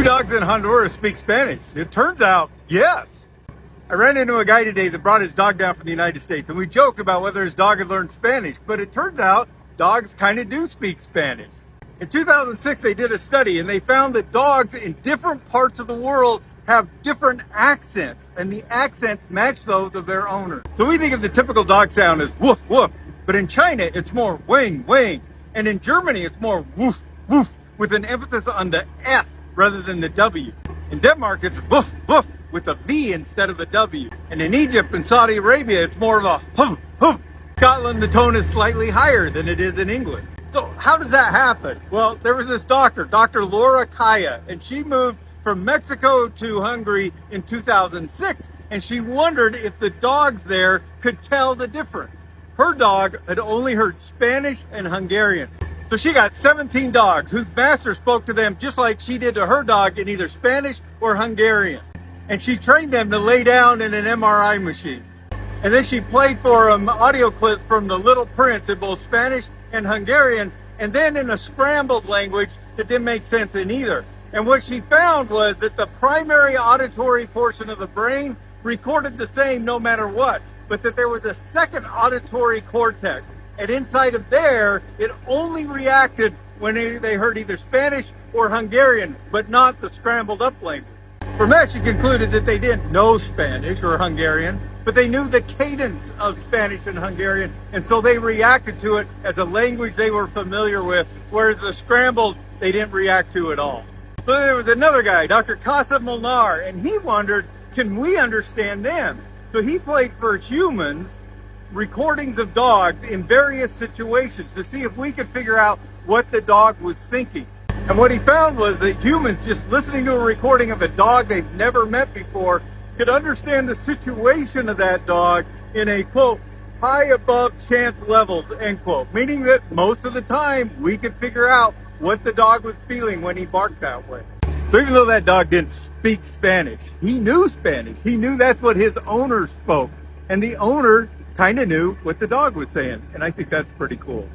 Do dogs in Honduras speak Spanish? It turns out, yes. I ran into a guy today that brought his dog down from the United States, and we joked about whether his dog had learned Spanish, but it turns out dogs kind of do speak Spanish. In 2006, they did a study, and they found that dogs in different parts of the world have different accents, and the accents match those of their owners. So we think of the typical dog sound as woof, woof, but in China, it's more wing, wing, and in Germany, it's more woof, woof, with an emphasis on the F rather than the W. In Denmark, it's woof, woof, with a V instead of a W. And in Egypt and Saudi Arabia, it's more of a hoof, hoof. Scotland, the tone is slightly higher than it is in England. So how does that happen? Well, there was this doctor, Dr. Laura Kaya, and she moved from Mexico to Hungary in 2006, and she wondered if the dogs there could tell the difference. Her dog had only heard Spanish and Hungarian. So she got 17 dogs whose master spoke to them just like she did to her dog in either Spanish or Hungarian. And she trained them to lay down in an MRI machine. And then she played for them audio clips from The Little Prince in both Spanish and Hungarian, and then in a scrambled language that didn't make sense in either. And what she found was that the primary auditory portion of the brain recorded the same no matter what, but that there was a second auditory cortex. And inside of there, it only reacted when they heard either Spanish or Hungarian, but not the scrambled up language. From that, she concluded that they didn't know Spanish or Hungarian, but they knew the cadence of Spanish and Hungarian, and so they reacted to it as a language they were familiar with, whereas the scrambled, they didn't react to at all. So there was another guy, Dr. Casa Molnar, and he wondered, can we understand them? So he played for humans recordings of dogs in various situations to see if we could figure out what the dog was thinking. And what he found was that humans, just listening to a recording of a dog they've never met before, could understand the situation of that dog in a, quote, high above chance levels, end quote. Meaning that most of the time, we could figure out what the dog was feeling when he barked that way. So even though that dog didn't speak Spanish, he knew Spanish. He knew that's what his owner spoke. And the owner kind of knew what the dog was saying. And I think that's pretty cool.